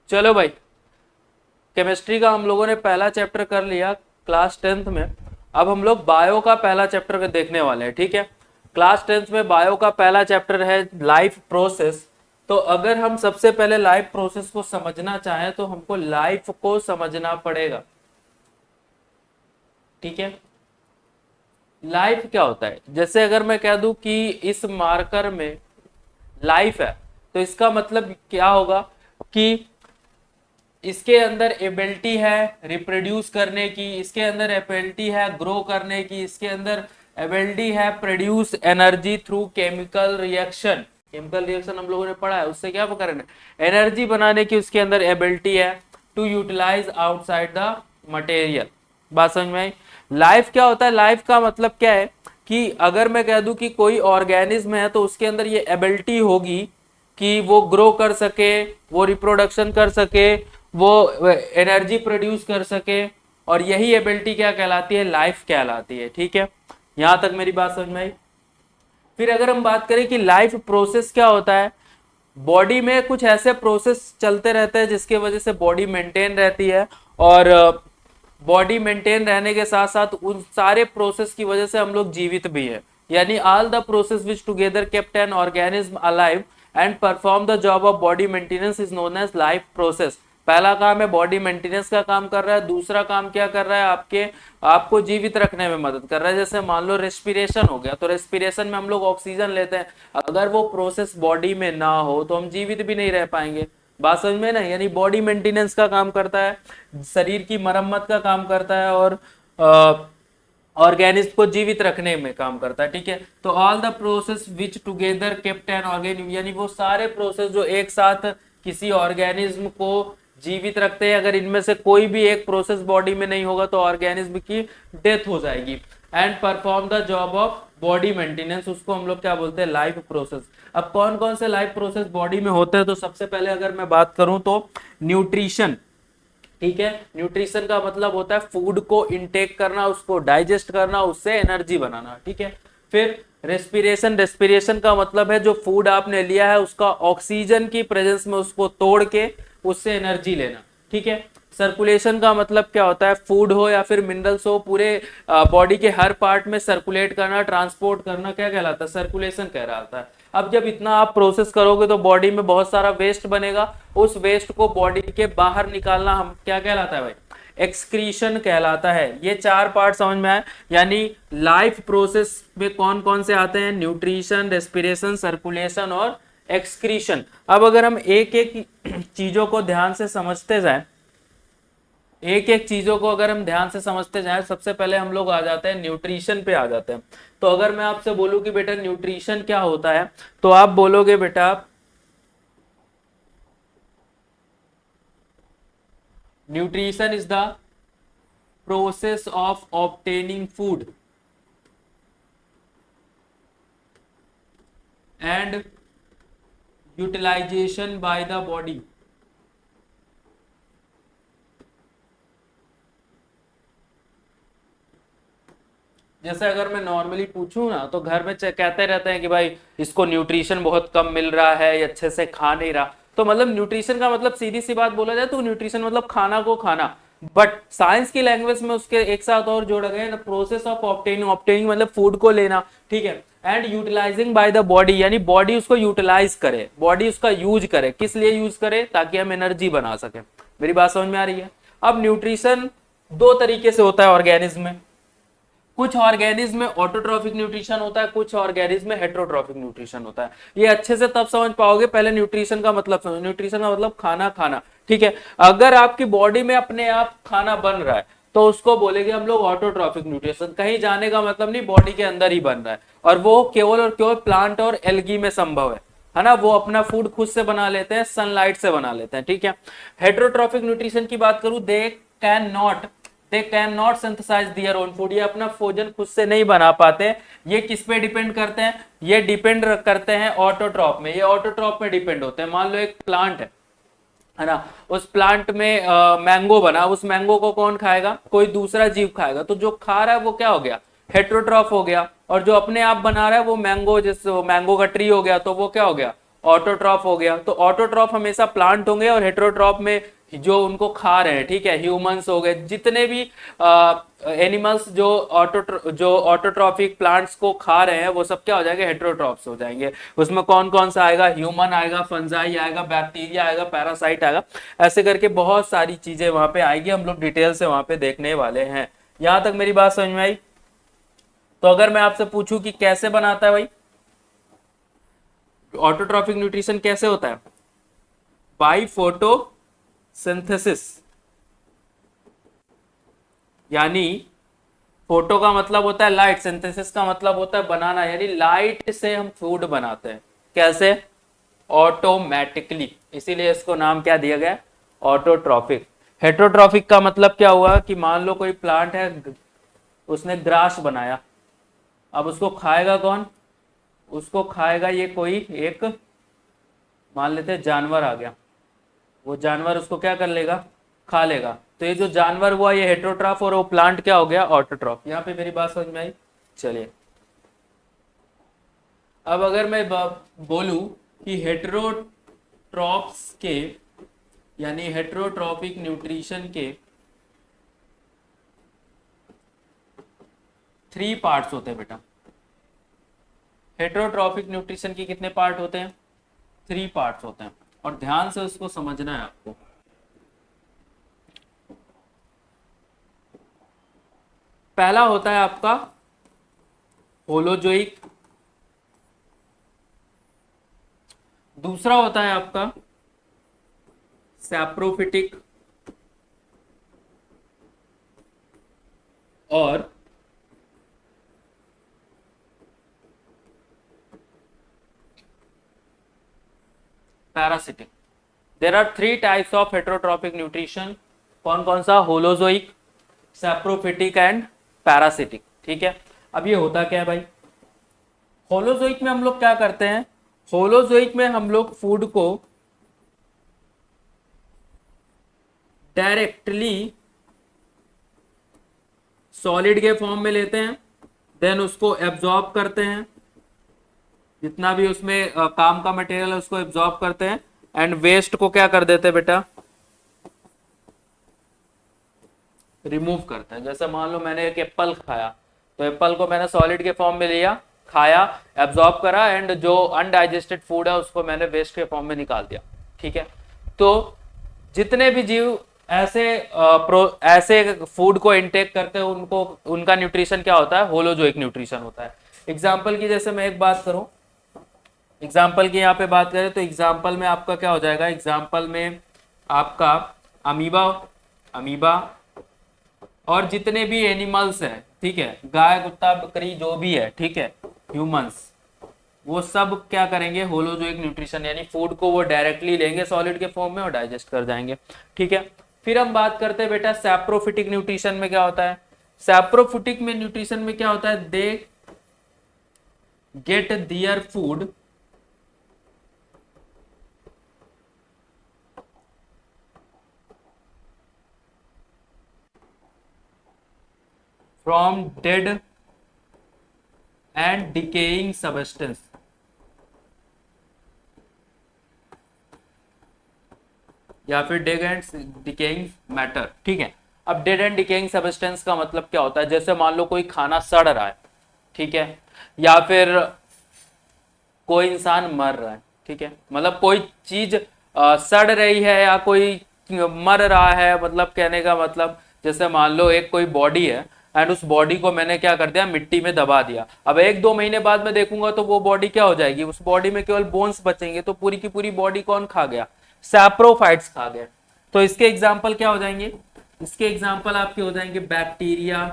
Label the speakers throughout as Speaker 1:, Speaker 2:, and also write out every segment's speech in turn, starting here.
Speaker 1: चलो भाई, केमिस्ट्री का हम लोगों ने पहला चैप्टर कर लिया क्लास 10th में। अब हम लोग बायो का पहला चैप्टर देखने वाले हैं, ठीक है। क्लास 10th में बायो का पहला चैप्टर है लाइफ प्रोसेस। तो अगर हम सबसे पहले लाइफ प्रोसेस को समझना चाहें तो हमको लाइफ को समझना पड़ेगा, ठीक है। लाइफ क्या होता है, जैसे अगर मैं कह दूं कि इस मार्कर में लाइफ है, तो इसका मतलब क्या होगा कि इसके अंदर एबिलिटी है रिप्रोड्यूस करने की, इसके अंदर एबिलिटी है ग्रो करने की, इसके अंदर एबिलिटी है produce energy through chemical reaction. Chemical reaction हम लोगों ने पढ़ा है, उससे क्या करना है, एनर्जी बनाने की उसके अंदर एबिलिटी है to utilise outside the material. बात समझ में आई। लाइफ क्या होता है, लाइफ का मतलब क्या है कि अगर मैं कह दूं कि कोई ऑर्गेनिज्म है तो उसके अंदर ये एबिलिटी होगी कि वो ग्रो कर सके, वो रिप्रोडक्शन कर सके, वो एनर्जी प्रोड्यूस कर सके, और यही एबिलिटी क्या कहलाती है, लाइफ कहलाती है, ठीक है। यहां तक मेरी बात समझ में आई। फिर अगर हम बात करें कि लाइफ प्रोसेस क्या होता है, बॉडी में कुछ ऐसे प्रोसेस चलते रहते हैं जिसके वजह से बॉडी मेंटेन रहती है, और बॉडी मेंटेन रहने के साथ साथ उन सारे प्रोसेस की वजह से हम लोग जीवित भी है। यानी all the process which together kept an organism alive and perform the job of body maintenance is known as life process. पहला काम है बॉडी मेंटेनेंस का काम कर रहा है, दूसरा काम क्या कर रहा है, आपको जीवित रखने में मदद कर रहा है। जैसे मान लो रेस्पिरेशन हो गया, तो रेस्पिरेशन में हम लोग ऑक्सीजन लेते हैं, अगर वो प्रोसेस बॉडी में ना हो तो हम जीवित भी नहीं रह पाएंगे। बात समझ में ना, यानी बॉडी मेंटेनेंस का काम करता है, शरीर की मरम्मत का काम करता है, और ऑर्गेनिज्म को जीवित रखने में काम करता है, ठीक है। तो all the process which together kept an organism, यानी वो सारे प्रोसेस जो एक साथ किसी ऑर्गेनिज्म को जीवित रखते हैं, अगर इनमें से कोई भी एक प्रोसेस बॉडी में नहीं होगा तो ऑर्गेनिज्म की डेथ हो जाएगी। And perform the job of body maintenance, उसको हम लोग क्या बोलते हैं, लाइफ प्रोसेस। अब कौन कौन से लाइफ प्रोसेस बॉडी में होते हैं, तो सबसे पहले अगर मैं बात करूं तो न्यूट्रिशन, ठीक है। न्यूट्रिशन का मतलब होता है फूड को इनटेक करना, उसको डाइजेस्ट करना, उससे एनर्जी बनाना, ठीक है। फिर रेस्पिरेशन, रेस्पिरेशन का मतलब है जो फूड आपने लिया है उसका ऑक्सीजन की प्रेजेंस में उसको तोड़ के उससे एनर्जी लेना, ठीक है। सर्कुलेशन का मतलब क्या होता है, फूड हो या फिर मिनरल्स हो, पूरे बॉडी के हर पार्ट में सर्कुलेट करना, ट्रांसपोर्ट करना, क्या कहलाता है, सर्कुलेशन कहलाता है। अब जब इतना आप प्रोसेस करोगे तो बॉडी में बहुत सारा वेस्ट बनेगा, उस वेस्ट को बॉडी के बाहर निकालना हम क्या कहलाता है भाई, एक्सक्रीशन कहलाता है। ये चार पार्ट समझ में आए, यानी लाइफ प्रोसेस में कौन कौन से आते हैं, न्यूट्रिशन, रेस्पिरेशन, सर्कुलेशन और एक्सक्रीशन। अब अगर हम एक एक चीजों को ध्यान से समझते जाएं, एक एक चीजों को अगर हम ध्यान से समझते जाएं, सबसे पहले हम लोग आ जाते हैं न्यूट्रिशन पे आ जाते हैं। तो अगर मैं आपसे बोलूं कि बेटा न्यूट्रिशन क्या होता है, तो आप बोलोगे बेटा nutrition is the process of obtaining food and utilisation by the body. जैसे अगर मैं नॉर्मली पूछूं ना तो घर में कहते रहते हैं कि भाई इसको न्यूट्रिशन बहुत कम मिल रहा है, ये अच्छे से खा नहीं रहा। तो मतलब न्यूट्रिशन का मतलब सीधी सी बात बोला जाए तो न्यूट्रिशन मतलब खाना को खाना, बट साइंस की लैंग्वेज में उसके एक साथ और जोड़ा गया है प्रोसेस ऑफ ऑब्टेनिंग, ऑब्टेनिंग मतलब फूड को लेना, ठीक है। And utilising by the body, यानी बॉडी उसको यूटिलाइज करे, बॉडी उसका यूज करे, किस लिए यूज करे, ताकि हम एनर्जी बना सके। मेरी बात समझ में आ रही है। अब न्यूट्रिशन दो तरीके से होता है ऑर्गेनिज्म में, कुछ ऑर्गेनिज्म में ऑटोट्रॉफिक न्यूट्रिशन होता है, कुछ ऑर्गेनिज्म में हेट्रोट्रॉफिक न्यूट्रिशन होता है। ये अच्छे से तब समझ पाओगे, पहले न्यूट्रिशन का मतलब समझो। न्यूट्रिशन का मतलब खाना खाना, ठीक है। अगर आपकी बॉडी में अपने आप खाना बन रहा है तो उसको बोलेंगे हम लोग ऑटोट्रॉफिक न्यूट्रिशन, कहीं जाने का मतलब नहीं, बॉडी के अंदर ही बन रहा है, और वो केवल और केवल प्लांट और एल्गी में संभव है ना। वो अपना फूड खुद से बना लेते हैं, सनलाइट से बना लेते हैं, ठीक है। हेट्रोट्रॉफिक न्यूट्रिशन की बात करूं, they can not synthesise their own food, ये अपना भोजन खुद से नहीं बना पाते। ये किस पे डिपेंड करते हैं, ये डिपेंड करते हैं ऑटोट्रॉप में, ये ऑटोट्रॉप में डिपेंड होते हैं। मान लो एक प्लांट है ना, उस प्लांट में मैंगो बना, उस मैंगो को कौन खाएगा, कोई दूसरा जीव खाएगा, तो जो खा रहा है वो क्या हो गया, हेट्रोट्रॉफ हो गया। और जो अपने आप बना रहा है वो मैंगो, जैसे मैंगो का ट्री हो गया, तो वो क्या हो गया, ऑटोट्रॉफ हो गया। तो ऑटोट्रॉफ हमेशा प्लांट होंगे और हेटेरोट्रॉफ में जो उनको खा रहे हैं, ठीक है, ह्यूमंस हो गए, जितने भी एनिमल्स जो ऑटोट्रॉफिक प्लांट्स को खा रहे हैं वो सब क्या हो जाएंगे, हेटेरोट्रॉफ्स हो जाएंगे। उसमें कौन कौन सा आएगा, ह्यूमन आएगा, फंजाई आएगा, बैक्टीरिया आएगा, पैरासाइट आएगा, ऐसे करके बहुत सारी चीजें वहां पे आएगी, हम लोग डिटेल से वहां पे देखने वाले हैं। यहां तक मेरी बात समझ में आई? तो अगर मैं आपसे पूछूं कि कैसे बनाता है भाई ऑटोट्रॉफिक न्यूट्रिशन, कैसे होता है? बाय फोटोसिंथेसिस, यानी फोटो का मतलब होता है लाइट, सिंथेसिस का मतलब होता है बनाना, यानी लाइट से हम फूड बनाते हैं। कैसे? ऑटोमेटिकली, इसीलिए इसको नाम क्या दिया गया, ऑटोट्रॉफिक। हेटेरोट्रॉफिक का मतलब क्या हुआ कि मान लो कोई प्लांट है, उसने ग्रास बनाया, अब उसको खाएगा कौन? उसको खाएगा ये कोई एक, मान लेते हैं जानवर आ गया, वो जानवर उसको क्या कर लेगा, खा लेगा। तो ये जो जानवर हुआ ये हेटेरोट्रॉफ और वो प्लांट क्या हो गया, ऑटोट्रॉफ। यहां पे मेरी बात समझ में आई? चलिए, अब अगर मैं बोलूं कि हेटेरोट्रॉफ्स के, यानी हेटेरोट्रॉफिक न्यूट्रिशन के 3 पार्ट्स होते हैं बेटा। हेटेरोट्रॉफिक न्यूट्रिशन के कितने पार्ट होते हैं? 3 पार्ट्स होते हैं, और ध्यान से उसको समझना है आपको। पहला होता है आपका होलोजोइक, दूसरा होता है आपका सैप्रोफिटिक, और parasitic. There are 3 types of heterotrophic nutrition. कौन कौन सा? Holozoic, saprophytic and parasitic. ठीक है, अब ये होता क्या है भाई? होलोजोइक में हम लोग क्या करते हैं, होलोजोइक में हम लोग फूड को डायरेक्टली सॉलिड के फॉर्म में लेते हैं, देन उसको एब्जॉर्ब करते हैं, जितना भी उसमें काम का मटेरियल है उसको एब्जॉर्ब करते हैं, एंड वेस्ट को क्या कर देते हैं बेटा, रिमूव करते हैं। जैसे मान लो मैंने एक एप्पल खाया, तो एप्पल को मैंने सॉलिड के फॉर्म में लिया, खाया, एब्जॉर्ब करा, एंड जो अनडाइजेस्टेड फूड है उसको मैंने वेस्ट के फॉर्म में निकाल दिया। ठीक है, तो जितने भी जीव ऐसे फूड को इनटेक करते हैं, उनको उनका न्यूट्रिशन क्या होता है, होलोजोइक न्यूट्रिशन होता है। एग्जाम्पल की जैसे मैं एक बात करूं, एग्जाम्पल की यहाँ पे बात करें तो एग्जाम्पल में आपका क्या हो जाएगा, एग्जाम्पल में आपका अमीबा, अमीबा और जितने भी एनिमल्स हैं, ठीक है, गाय, कुत्ता, बकरी, जो भी है, ठीक है, ह्यूमंस, वो सब क्या करेंगे, होलोजोइक न्यूट्रिशन, यानी फूड को वो डायरेक्टली लेंगे सॉलिड के फॉर्म में और डाइजेस्ट कर जाएंगे। ठीक है, फिर हम बात करते हैं बेटा सैप्रोफिटिक न्यूट्रिशन में क्या होता है। सैप्रोफिटिक में न्यूट्रिशन में क्या होता है, they get their food from dead and decaying substance, या फिर डेड एंड डिकेइंग मैटर। ठीक है, अब डेड एंड डिकेइंग सबस्टेंस का मतलब क्या होता है, जैसे मान लो कोई खाना सड़ रहा है, ठीक है, या फिर कोई इंसान मर रहा है, ठीक है, मतलब कोई चीज सड़ रही है या कोई मर रहा है, मतलब कहने का मतलब जैसे मान लो एक कोई बॉडी है एंड उस बॉडी को मैंने क्या कर दिया, मिट्टी में दबा दिया। अब 1-2 महीने बाद में देखूंगा तो वो बॉडी क्या हो जाएगी, उस बॉडी में केवल बोन्स बचेंगे, तो पूरी की पूरी बॉडी कौन खा गया, सैप्रोफाइट्स खा गए। तो इसके एग्जाम्पल क्या हो जाएंगे, इसके एग्जाम्पल आपके हो जाएंगे बैक्टीरिया,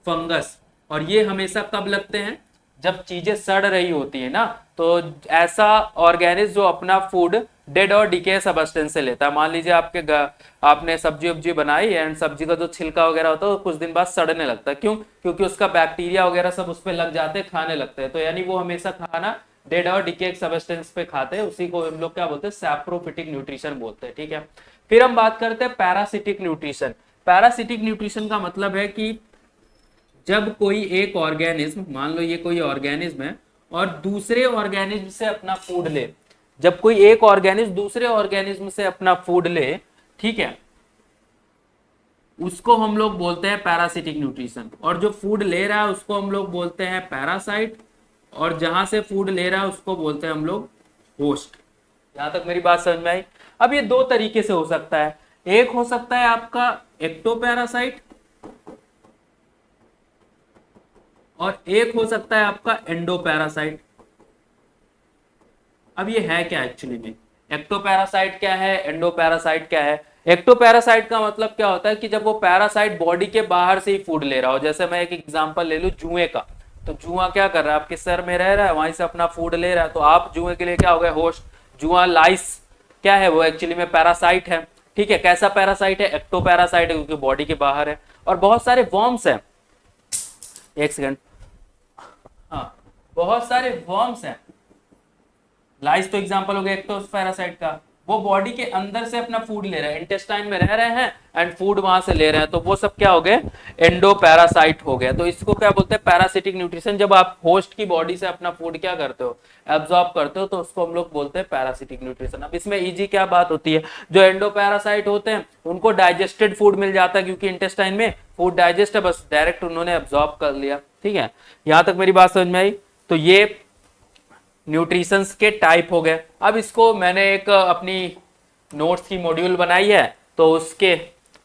Speaker 1: फंगस, और ये हमेशा कब लगते हैं, जब चीजें सड़ रही होती है ना, तो ऐसा ऑर्गेनिज्म जो अपना फूड डेड और डिके सबस्टेंस से लेता है। मान लीजिए आपने सब्जी वब्जी बनाई एंड सब्जी का जो छिलका वगैरह होता है वो कुछ दिन बाद सड़ने लगता है, क्यों, क्योंकि उसका बैक्टीरिया वगैरह सब उस पर लग जाते हैं, खाने लगते हैं। तो यानी वो हमेशा खाना डेड और डिके सबस्टेंस पे खाते हैं, उसी को हम लोग क्या बोलते हैं, सैप्रोफिटिक न्यूट्रिशन बोलते हैं। ठीक है, फिर हम बात करते हैं पैरासिटिक न्यूट्रिशन। पैरासिटिक न्यूट्रिशन का मतलब है कि जब कोई एक ऑर्गेनिज्म, मान लो ये कोई ऑर्गेनिज्म है और दूसरे ऑर्गेनिज्म से अपना फूड ले, जब कोई एक ऑर्गेनिज्म दूसरे ऑर्गेनिज्म से अपना फूड ले, ठीक है, उसको हम लोग बोलते हैं पैरासिटिक न्यूट्रिशन। और जो फूड ले रहा है उसको हम लोग बोलते हैं पैरासाइट, और जहां से फूड ले रहा है उसको बोलते हैं हम लोग होस्ट। यहां तक मेरी बात समझ में आई? अब ये दो तरीके से हो सकता है, एक हो सकता है आपका एक्टोपैरासाइट, और एक हो सकता है आपका एंडोपैरासाइट। अब ये है क्या एक्चुअली में, एक्टोपैरासाइट क्या है, एंडोपैरासाइट क्या है? एक्टोपैरासाइट का मतलब क्या होता है कि जब वो पैरासाइट बॉडी के बाहर से ही फूड ले रहा हो। जैसे मैं एक एग्जांपल ले लूं जुए का, तो जुआ क्या कर रहा है, आपके सर में रह रहा है, वहीं से अपना फूड ले रहा है, तो आप जुए के लिए क्या हो गए, होस्ट। जुआ लाइस क्या है, वो एक्चुअली में पैरासाइट है, ठीक है। कैसा पैरासाइट है, एक्टोपैरासाइट है, क्योंकि बॉडी के बाहर है। और बहुत सारे वर्म्स हैं, एक सेकंड, हाँ, बहुत सारे वर्म्स हैं। लाइस तो एग्जांपल हो गया एक्टोपैरासाइट का, वो बॉडी के अंदर से अपना फूड ले रहे हैं, इंटेस्टाइन में रह रहे हैं एंड फूड वहां से ले रहे हैं, तो वो सब क्या हो गए, एंडोपैरासाइट हो गया। तो इसको क्या बोलते हैं, पैरासिटिक न्यूट्रिशन। जब आप होस्ट की बॉडी से अपना फूड क्या करते हो, एब्जॉर्ब करते हो, तो उसको हम लोग बोलते हैं पैरासिटिक न्यूट्रिशन। अब इसमें इजी क्या बात होती है, जो एंडोपैरासाइट होते हैं उनको डाइजेस्टेड फूड मिल जाता है, क्योंकि इंटेस्टाइन में फूड डाइजेस्ट है, बस डायरेक्ट उन्होंने एब्जॉर्ब कर लिया, ठीक है। यहां तक मेरी बात समझ में आई? तो ये न्यूट्रिशंस के टाइप हो गए। अब इसको मैंने एक अपनी नोट्स की मॉड्यूल बनाई है, तो उसके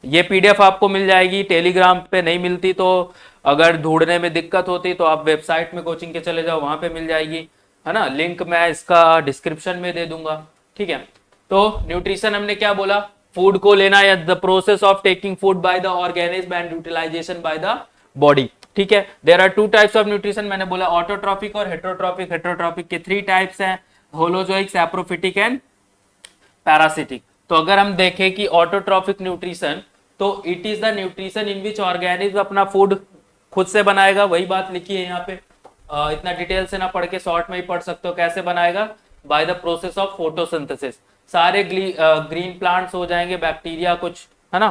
Speaker 1: ये पीडीएफ आपको मिल जाएगी, टेलीग्राम पे नहीं मिलती, तो अगर ढूंढने में दिक्कत होती तो आप वेबसाइट में कोचिंग के चले जाओ, वहां पे मिल जाएगी, है ना। लिंक मैं इसका डिस्क्रिप्शन में दे दूंगा, ठीक है। तो न्यूट्रिशन हमने क्या बोला, फूड को लेना या the process of taking food by the organism and utilisation by the body, ठीक है। There are two types of nutrition, मैंने बोला ऑटोट्रॉपिक और हेटरोट्रॉपिक। हेटरोट्रॉपिक के थ्री टाइप्स हैं, होलोजोइक, सैप्रोफिटिक एंड पैरासिटिक। तो अगर हम देखें कि ऑटोट्रॉपिक न्यूट्रिशन, तो it is the nutrition in which organism अपना फूड खुद से बनाएगा, वही बात लिखी है यहाँ पे। इतना डिटेल से ना पढ़ के शॉर्ट में ही पढ़ सकते हो, कैसे बनाएगा, by the process of photosynthesis. सारे ग्रीन प्लांट्स हो जाएंगे, बैक्टीरिया कुछ, है ना।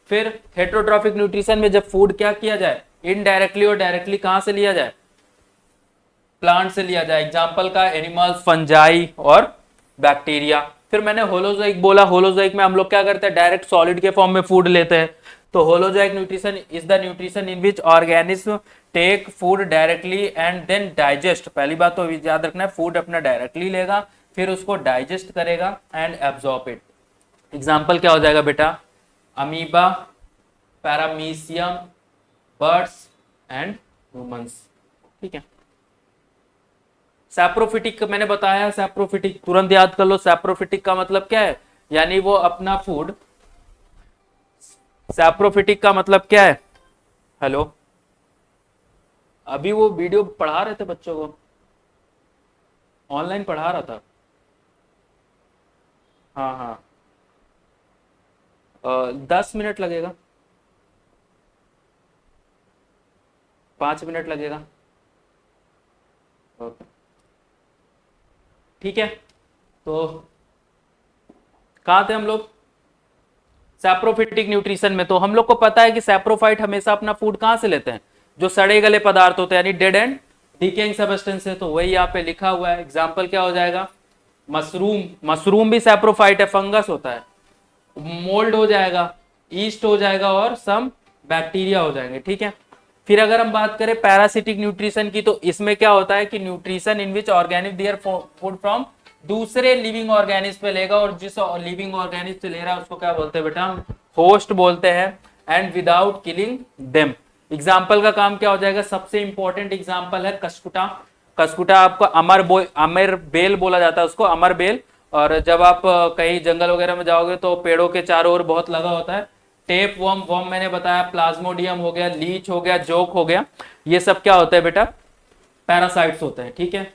Speaker 1: फिर हेटरोट्रॉपिक न्यूट्रिशन में जब फूड क्या किया जाए, इनडायरेक्टली और डायरेक्टली कहां से लिया जाए, प्लांट से लिया जाए। एग्जाम्पल का एनिमल्स, फंजाई और बैक्टीरिया। फिर मैंने होलोजोइक बोला, होलोजोइक में हम लोग क्या करते हैं, डायरेक्ट सॉलिड के फॉर्म में फूड लेते हैं। तो holozoic nutrition is the nutrition in which organism take food directly and then digest. पहली बात तो याद रखना है, फूड अपना डायरेक्टली लेगा, फिर उसको डाइजेस्ट करेगा एंड एब्जॉर्ब इट। एग्जाम्पल क्या हो जाएगा बेटा, amoeba, paramecium, birds and humans, ठीक है। सैप्रोफिटिक मैंने बताया, सैप्रोफिटिक तुरंत याद कर लो। सैप्रोफिटिक का मतलब क्या है, यानी वो अपना फूड, सैप्रोफिटिक का मतलब क्या है, हेलो, अभी वो वीडियो पढ़ा रहे थे बच्चों को, ऑनलाइन पढ़ा रहा था, हाँ हाँ, 10 मिनट लगेगा, 5 मिनट लगेगा, ओके, ठीक है। तो कहाँ थे हम लोग, सैप्रोफिटिक न्यूट्रिशन में। तो हम लोग को पता है कि सैप्रोफाइट हमेशा अपना फूड कहाँ से लेते हैं, जो सड़े गले पदार्थ होते हैं, यानी डेड एंड डिकेइंग सब्सटेंस है। तो वही यहाँ पे लिखा हुआ है। एग्जाम्पल क्या हो जाएगा, मशरूम, मशरूम भी सैप्रोफाइट है, फंगस होता है। मोल्ड हो जाएगा, ईस्ट हो जाएगा और सम बैक्टीरिया हो जाएंगे, ठीक है। फिर अगर हम बात करें पैरासिटिक न्यूट्रिशन की, तो इसमें क्या होता है कि nutrition in which organic their food from दूसरे लिविंग ऑर्गेनिज्म पे लेगा, और जिस लिविंग ऑर्गेनिज्म से ले रहा है उसको क्या बोलते हैं बेटा, होस्ट बोलते हैं, and without killing them. Example का काम क्या हो जाएगा, सबसे इंपॉर्टेंट एग्जाम्पल है कसकुटा। कसकुटा आपको अमर बेल बोला जाता है उसको, अमर बेल। और जब आप कहीं जंगल वगैरह में जाओगे तो पेड़ों के चारों ओर बहुत लगा होता है। टेप वर्म, वर्म मैंने बताया, प्लाज्मोडियम हो गया, लीच हो गया, जोक हो गया, ये सब क्या होता है बेटा, पैरासाइट्स होते हैं, ठीक है।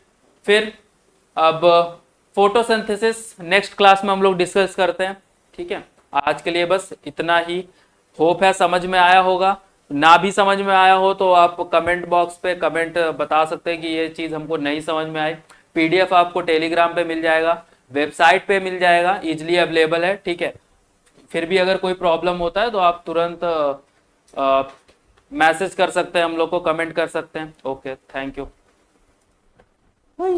Speaker 1: फिर अब फोटोसिंथेसिस नेक्स्ट क्लास में हम लोग डिस्कस करते हैं, ठीक है। आज के लिए बस इतना ही। होप है समझ में आया होगा, ना भी समझ में आया हो तो आप कमेंट बॉक्स पे कमेंट बता सकते हैं कि ये चीज़ हमको नहीं समझ में आई। पीडीएफ आपको टेलीग्राम पे मिल जाएगा, वेबसाइट पे मिल जाएगा, इजिली अवेलेबल है, ठीक है। फिर भी अगर कोई प्रॉब्लम होता है तो आप तुरंत मैसेज कर सकते हैं हम लोग को, कमेंट कर सकते हैं। Okay, thank you. बाय।